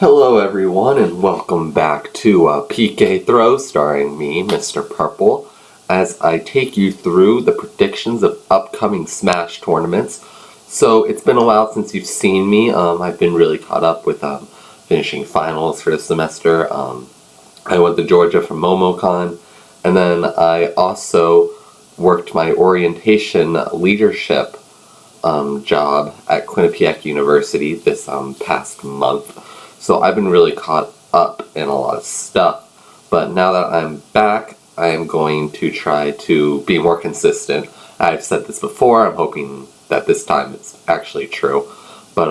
Hello everyone and welcome back to PK Throw starring me, Mr. Purple, as I take you through the predictions of upcoming Smash tournaments. So it's been a while since you've seen me. I've been really caught up with finishing finals for the semester. I went to Georgia for MomoCon, and then I also worked my orientation leadership job at Quinnipiac University this past month. So I've been really caught up in a lot of stuff, but now that I'm back, I am going to try to be more consistent. I've said this before, I'm hoping that this time it's actually true, but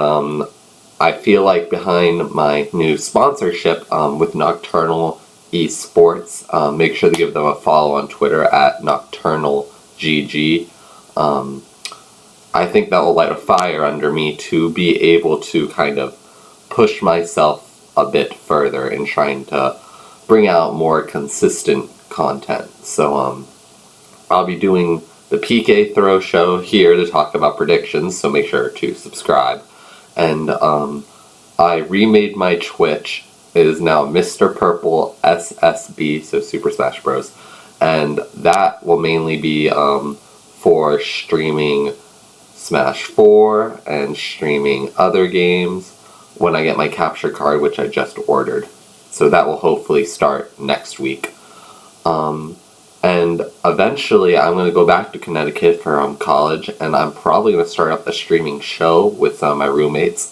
I feel like behind my new sponsorship with Nocturnal Esports, make sure to give them a follow on Twitter at NocturnalGG. I think that will light a fire under me to be able to kind of push myself a bit further in trying to bring out more consistent content. So I'll be doing the PK Throw show here to talk about predictions, so make sure to subscribe. And I remade my Twitch. It is now mrpurplessb, so Super Smash Bros. And that will mainly be for streaming Smash 4 and streaming other games when I get my capture card, which I just ordered. So that will hopefully start next week. And eventually I'm going to go back to Connecticut for college, and I'm probably going to start up a streaming show with my roommates.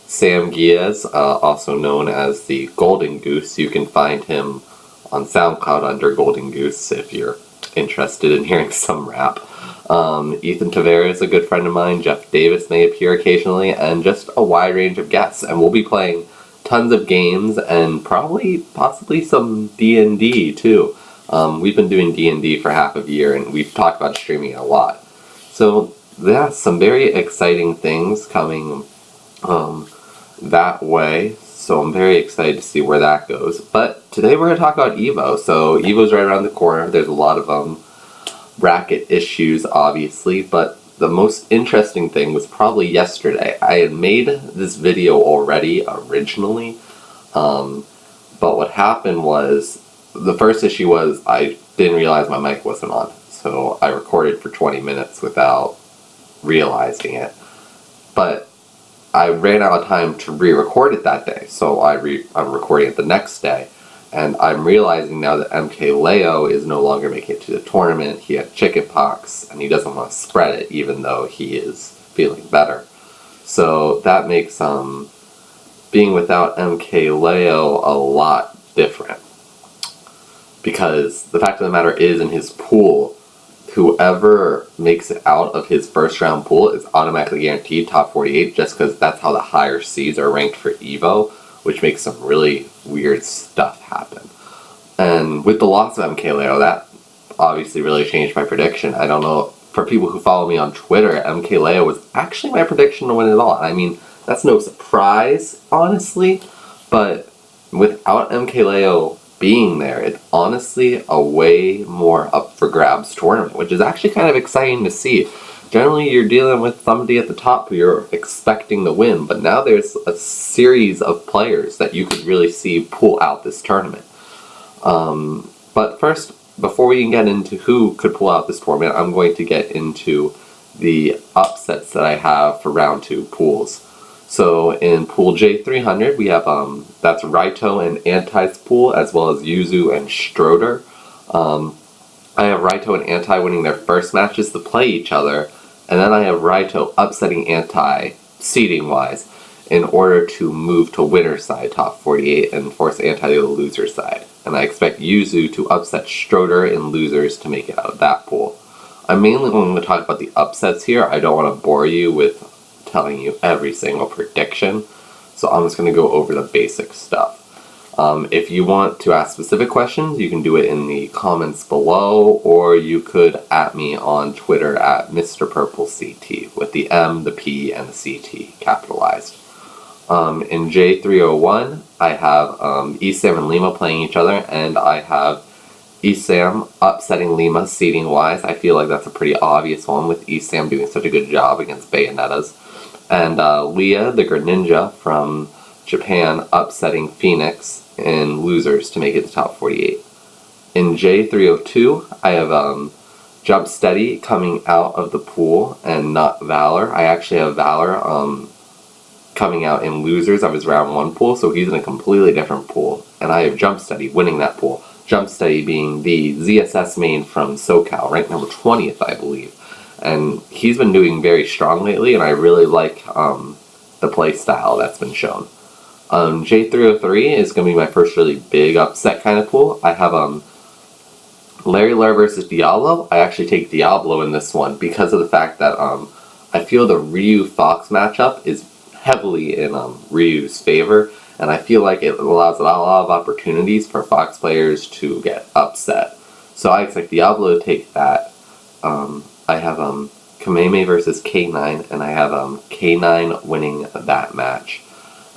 Sam Giaz, also known as the Golden Goose. You can find him on SoundCloud under Golden Goose if you're interested in hearing some rap. Ethan Tavera is a good friend of mine. Jeff Davis may appear occasionally, and just a wide range of guests. And we'll be playing tons of games and possibly some D&D too. We've been doing D&D for half a year, and we've talked about streaming it a lot. So yeah, some very exciting things coming that way. So I'm very excited to see where that goes. But today we're going to talk about EVO. So EVO's right around the corner. There's a lot of bracket issues, obviously, but the most interesting thing was probably yesterday. I had made this video already originally, but what happened was, the first issue was I didn't realize my mic wasn't on, so I recorded for 20 minutes without realizing it, but I ran out of time to re-record it that day, so I'm recording it the next day. And I'm realizing now that MKLeo is no longer making it to the tournament. He had chickenpox, and he doesn't want to spread it, even though he is feeling better. So that makes being without MKLeo a lot different. Because the fact of the matter is, in his pool, whoever makes it out of his first round pool is automatically guaranteed top 48, just because that's how the higher seeds are ranked for EVO, which makes some really weird stuff happen. And with the loss of MKLeo, that obviously really changed my prediction. I don't know, for people who follow me on Twitter, MKLeo was actually my prediction to win it all. I mean, that's no surprise, honestly, but without MKLeo being there, it's honestly a way more up for grabs tournament, which is actually kind of exciting to see. Generally, you're dealing with somebody at the top who you're expecting to win, but now there's a series of players that you could really see pull out this tournament. But first, before we can get into who could pull out this tournament, I'm going to get into the upsets that I have for round 2 pools. So in pool J300, we have that's Raito and Antai's pool, as well as Yuzu and Stroder. I have Raito and Antai winning their first matches to play each other, and then I have Raito upsetting Antai seeding-wise in order to move to winner's side, top 48, and force Antai to the loser's side. And I expect Yuzu to upset Stroder in losers to make it out of that pool. I'm mainly going to talk about the upsets here. I don't want to bore you with telling you every single prediction, so I'm just going to go over the basic stuff. If you want to ask specific questions, you can do it in the comments below, or you could at me on Twitter at mrpurplessb, with the M, the P, and the CT capitalized. In J301, I have Esam and Lima playing each other, and I have Esam upsetting Lima seeding-wise. I feel like that's a pretty obvious one, with Esam doing such a good job against Bayonetta's. And Leah, the Greninja from Japan upsetting Phoenix in losers to make it to top 48. In J302, I have Jump Steady coming out of the pool and not Valor. I actually have Valor coming out in losers of his round 1 pool, so he's in a completely different pool. And I have Jump Steady winning that pool. Jump Steady being the ZSS main from SoCal, ranked number 20th, I believe. And he's been doing very strong lately, and I really like the play style that's been shown. J303 is going to be my first really big upset kind of pool. I have Larry Lur versus Diablo. I actually take Diablo in this one because of the fact that I feel the Ryu-Fox matchup is heavily in Ryu's favor, and I feel like it allows a lot of opportunities for Fox players to get upset. So I expect Diablo to take that. I have Kameme versus K9, and I have K9 winning that match.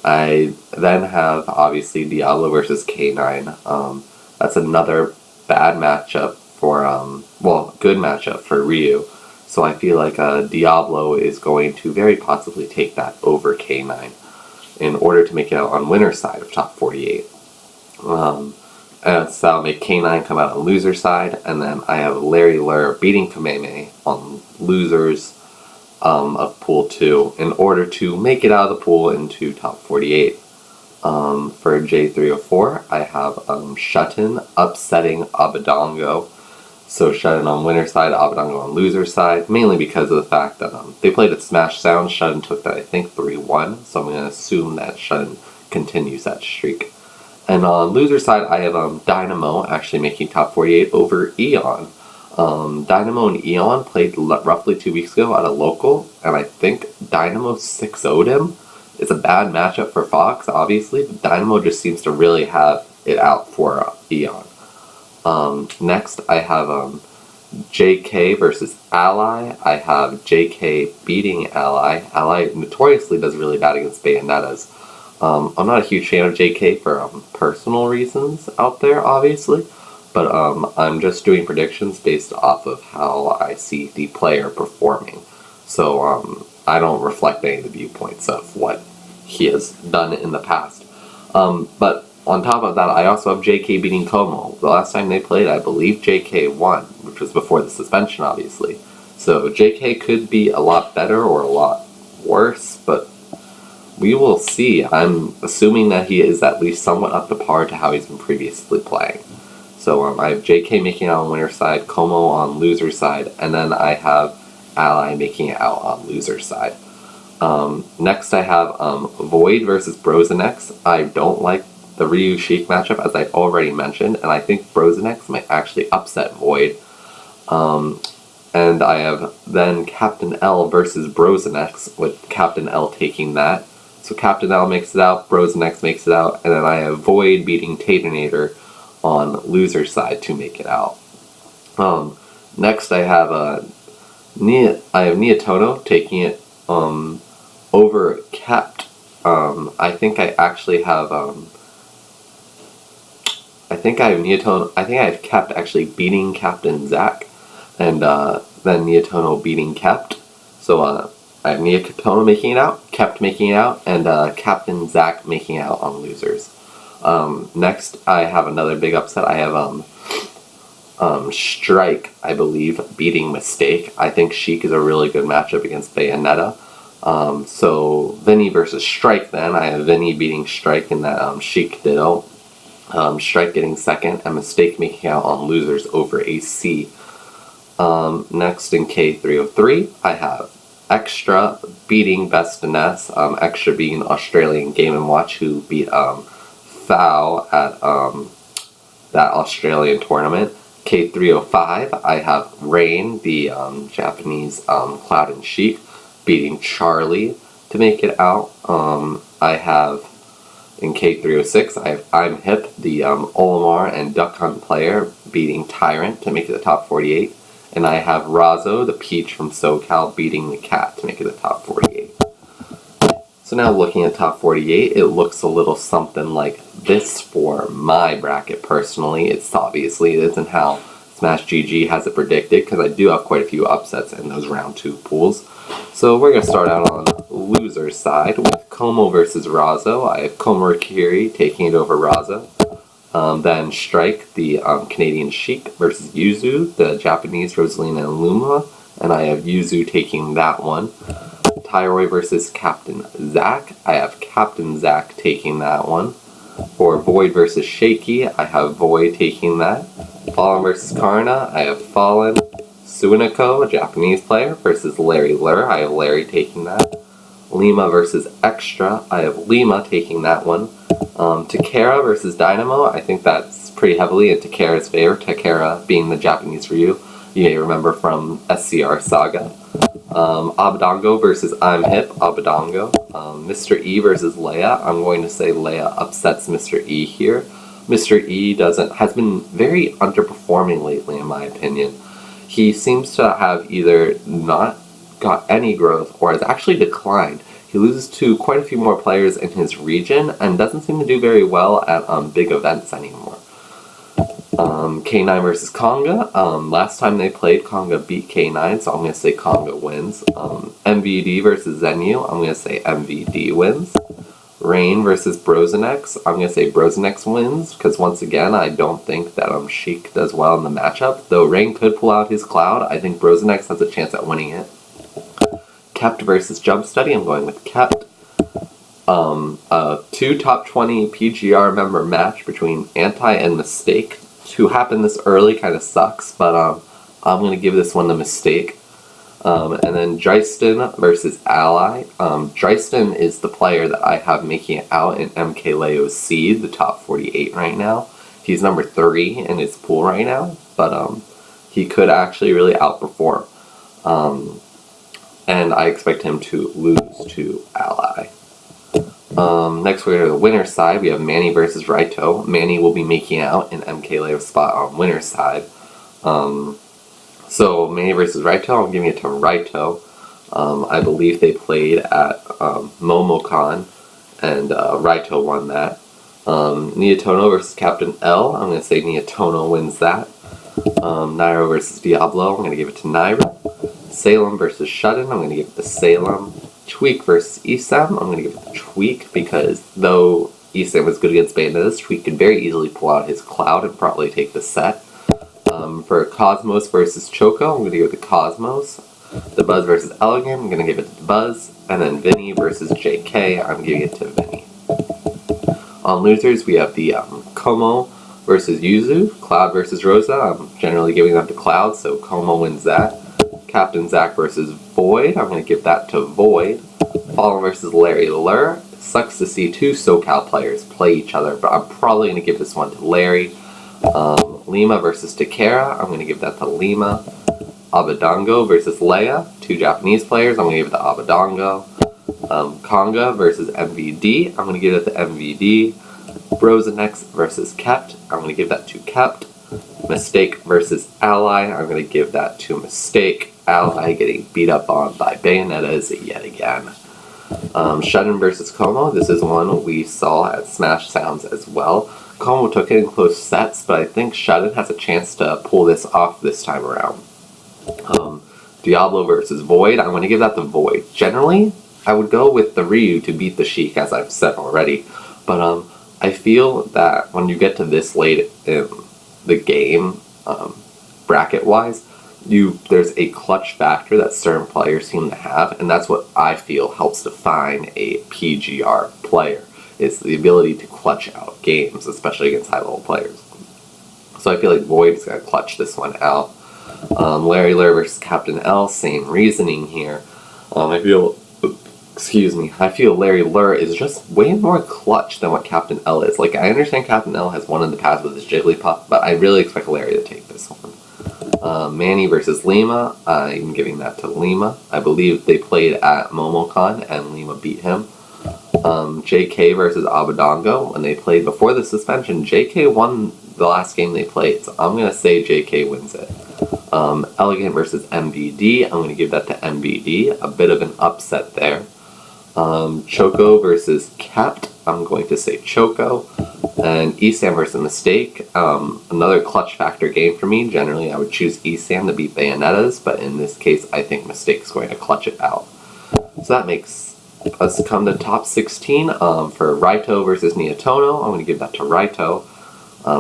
I then have, obviously, Diablo versus K9. That's another bad matchup for, good matchup for Ryu. So I feel like Diablo is going to very possibly take that over K9 in order to make it out on winner's side of top 48. So I'll make K9 come out on loser side, and then I have Larry Lur beating Kameme on losers of Pool 2 in order to make it out of the pool into top 48. For J304, I have Shutton upsetting Abadongo. So Shutton on winner's side, Abadongo on loser's side, mainly because of the fact that they played at Smash Sound. Shutton took that, I think, 3-1, so I'm going to assume that Shutton continues that streak. And on loser side, I have Dynamo actually making top 48 over Eon. Dynamo and Eon played roughly 2 weeks ago at a local, and I think Dynamo 6-0'd him. It's a bad matchup for Fox, obviously, but Dynamo just seems to really have it out for Eon. Next, I have JK versus Ally. I have JK beating Ally. Ally notoriously does really bad against Bayonettas. I'm not a huge fan of JK for personal reasons out there, obviously, but I'm just doing predictions based off of how I see the player performing. So I don't reflect any of the viewpoints of what he has done in the past. But on top of that, I also have JK beating Como. The last time they played, I believe JK won, which was before the suspension, obviously. So JK could be a lot better or a lot worse, but we will see. I'm assuming that he is at least somewhat up to par to how he's been previously playing. So I have JK making it out on winner's side, Como on loser's side, and then I have Ally making it out on loser's side. Next I have Void versus Brozenex. I don't like the Ryu Sheik matchup, as I already mentioned, and I think Brozenex might actually upset Void. And I have then Captain L versus Brozenex, with Captain L taking that. So Captain L makes it out, Brozenex makes it out, and then I have Void beating Tatinator on loser's side to make it out. Next I have Niatono taking it over Kept. I think I actually have I think I have Kept actually beating Captain Zack, and then Niatono beating Kept. So I have Niatono making it out, Kept making it out, and Captain Zack making it out on losers. Next, I have another big upset. I have Strike, I believe, beating Mistake. I think Sheik is a really good matchup against Bayonetta. So Vinny versus Strike then. I have Vinny beating Strike in that Sheik Ditto. Strike getting second, and Mistake making out on losers over AC. Next in K303, I have Extra beating Best Finesse. Extra being Australian Game & Watch, who beat Foul at that Australian tournament. K305, I have Rain, the Japanese Cloud and Sheik, beating Charlie to make it out. I have in K306, I have I'm Hip, the Olimar and Duck Hunt player, beating Tyrant to make it the top 48. And I have Razzo, the Peach from SoCal, beating the Cat to make it the top 48. So now looking at top 48, it looks a little something like this for my bracket personally. It's obviously, it isn't how Smash GG has it predicted, because I do have quite a few upsets in those round 2 pools. So we're going to start out on loser's side with Como versus Razo. I have Komorikiri taking it over Razo. Then Strike, the Canadian Sheik versus Yuzu, the Japanese Rosalina and Luma, and I have Yuzu taking that one. Tyroi versus Captain Zack, I have Captain Zack taking that one. For Void versus Shaky, I have Void taking that. Fallen versus Karna, I have Fallen. Suinako, a Japanese player, versus Larry Lur, I have Larry taking that. Lima versus Extra, I have Lima taking that one. Takara versus Dynamo, I think that's pretty heavily in Takara's favor, Takara being the Japanese Ryu, you may remember from SCR Saga. Abadongo versus I'm Hip, Abadongo. Mr. E versus Leia, I'm going to say Leia upsets Mr. E here. Mr. E has been very underperforming lately in my opinion. He seems to have either not got any growth or has actually declined. He loses to quite a few more players in his region and doesn't seem to do very well at big events anymore. K9 versus Konga. Last time they played, Konga beat K9, so I'm going to say Konga wins. MVD versus Zenyu, I'm going to say MVD wins. Rain versus Brozenex, I'm going to say Brozenex wins, because once again, I don't think that Sheik does well in the matchup. Though Rain could pull out his Cloud, I think Brozenex has a chance at winning it. Kept versus Jump Study, I'm going with Kept. Two top 20 PGR member match between Anti and Mistake. To happen this early kind of sucks, but I'm going to give this one the Mistake. And then Dryston versus Ally. Dryston is the player that I have making it out in MK Leo's Seed, the top 48 right now. He's number 3 in his pool right now, but he could actually really outperform. And I expect him to lose to Ally. Next we go to the winner's side. We have Manny versus Raito. Manny will be making out in MK Leo's spot on winner's side. So Manny versus Raito, I'm giving it to Raito. I believe they played at MomoCon, and Raito won that. Niatono versus Captain L, I'm going to say Niatono wins that. Nairo versus Diablo, I'm going to give it to Nairo. Salem versus Shudden, I'm going to give it to Salem. Tweak versus Isam, I'm going to give it to Tweak, because though Isam was good against Bayonetta's, Tweak could very easily pull out his Cloud and probably take the set. For Cosmos versus Choco, I'm going to give it to Cosmos. The Buzz versus Elegant, I'm going to give it to Buzz. And then Vinny versus JK, I'm giving it to Vinny. On losers, we have the Como versus Yuzu, Cloud versus Rosa. I'm generally giving that to Cloud, so Como wins that. Captain Zack versus Void, I'm going to give that to Void. Fallen versus Larry Lur. Sucks to see two SoCal players play each other, but I'm probably going to give this one to Larry. Lima versus Takara, I'm going to give that to Lima. Abadongo versus Leia, two Japanese players, I'm going to give it to Abadongo. Konga versus MVD, I'm going to give it to MVD. Brozenex versus Kept, I'm going to give that to Kept. Mistake versus Ally, I'm going to give that to Mistake. Ally getting beat up on by Bayonetta's yet again. Shudden versus Como, this is one we saw at Smash Sounds as well. Como took it in close sets, but I think Shudden has a chance to pull this off this time around. Diablo versus Void, I'm going to give that to Void. Generally, I would go with the Ryu to beat the Sheik, as I've said already, but I feel that when you get to this late in the game, bracket-wise, there's a clutch factor that certain players seem to have, and that's what I feel helps define a PGR player. It's the ability to clutch out games, especially against high-level players. So I feel like Void is going to clutch this one out. Larry Lur versus Captain L, same reasoning here. I feel Larry Lur is just way more clutch than what Captain L is. Like, I understand Captain L has won in the past with his Jigglypuff, but I really expect Larry to take this one. Manny versus Lima, I'm giving that to Lima. I believe they played at MomoCon and Lima beat him. JK versus Abadongo, when they played before the suspension, JK won the last game they played, so I'm going to say JK wins it. Elegant versus MVD, I'm going to give that to MVD, a bit of an upset there. Choco versus Kept, I'm going to say Choco. And Esam versus Mistake, another clutch factor game for me. Generally, I would choose Esam to beat Bayonetta's, but in this case, I think Mistake's going to clutch it out. So that makes Let's come to top 16 for Raito versus Neotono. I'm going to give that to Raito.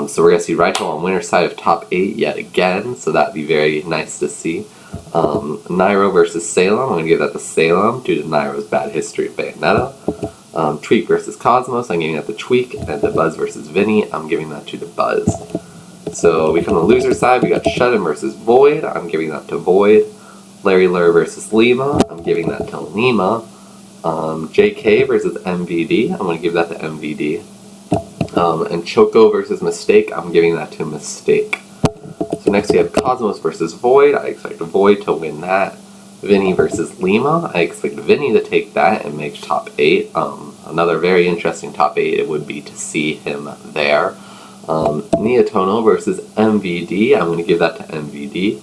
So we're going to see Raito on winner's side of top 8 yet again, so that'd be very nice to see. Nairo versus Salem. I'm going to give that to Salem due to Nairo's bad history of Bayonetta. Tweak versus Cosmos. I'm giving that to Tweak. And DeBuzz versus Vinny. I'm giving that to DeBuzz. So we come to the loser side. We got Shut-In versus Void. I'm giving that to Void. Larry Lur versus Lima. I'm giving that to Lima. JK versus MVD. I'm going to give that to MVD. And Choco versus Mistake. I'm giving that to Mistake. So next we have Cosmos versus Void. I expect Void to win that. Vinny versus Lima. I expect Vinny to take that and make top 8. Another very interesting top 8 it would be to see him there. Neotono versus MVD. I'm going to give that to MVD.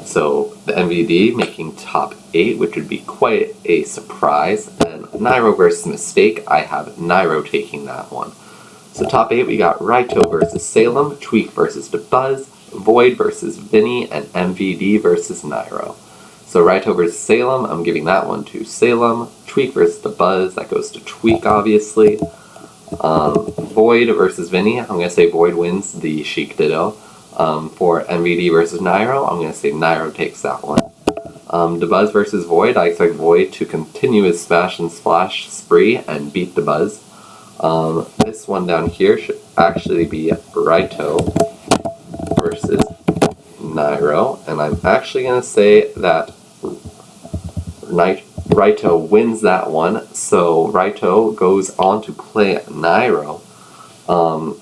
So the MVD making top 8, which would be quite a surprise. And Nairo versus Mistake. I have Nairo taking that one. So top 8 we got Raito versus Salem, Tweak versus DeBuzz, Void versus Vinny, and MVD versus Nairo. So Raito versus Salem, I'm giving that one to Salem. Tweak versus DeBuzz, that goes to Tweak obviously. Void versus Vinny, I'm going to say Void wins the Chic Ditto. For MVD versus Nairo, I'm going to say Nairo takes that one. DeBuzz versus Void, I expect Void to continue his smash and splash spree and beat DeBuzz. This one down here should actually be Raito versus Nairo, and I'm actually going to say that Raito wins that one, so Raito goes on to play Nairo.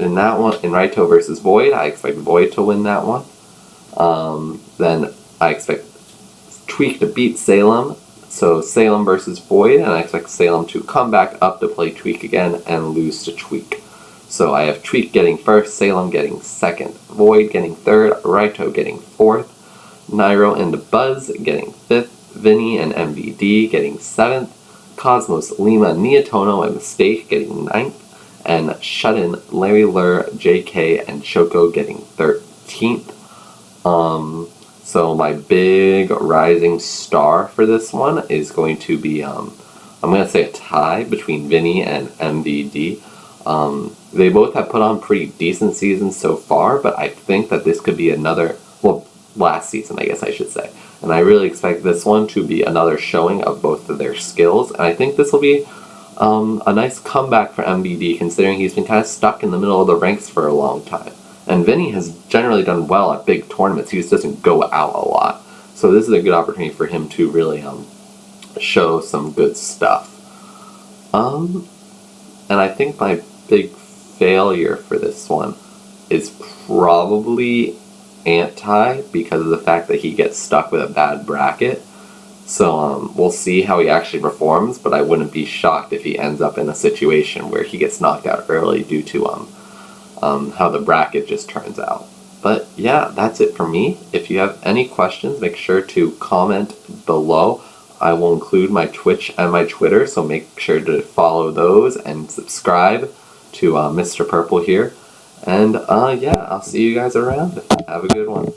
In that one, in Raito versus Void, I expect Void to win that one. Then I expect Tweak to beat Salem, so Salem versus Void, and I expect Salem to come back up to play Tweak again and lose to Tweak. So I have Tweak getting first, Salem getting second, Void getting third, Raito getting fourth, Nairo and DeBuzz getting fifth, Vinny and MVD getting seventh, Cosmos, Lima, Neotono, and Mistake getting ninth, and Shut-In, Larry Lur, JK, and Choco getting 13th. So my big rising star for this one is going to be, I'm going to say a tie between Vinny and MVD. They both have put on pretty decent seasons so far, but I think that this could be another, well, last season I guess I should say. And I really expect this one to be another showing of both of their skills, and I think this will be a nice comeback for MVD considering he's been kind of stuck in the middle of the ranks for a long time. And Vinny has generally done well at big tournaments. He just doesn't go out a lot. So this is a good opportunity for him to really show some good stuff. And I think my big failure for this one is probably Anti because of the fact that he gets stuck with a bad bracket. So we'll see how he actually performs, but I wouldn't be shocked if he ends up in a situation where he gets knocked out early due to how the bracket just turns out. But yeah, that's it for me. If you have any questions, make sure to comment below. I will include my Twitch and my Twitter, so make sure to follow those and subscribe to Mr. Purple here. And yeah, I'll see you guys around. Have a good one.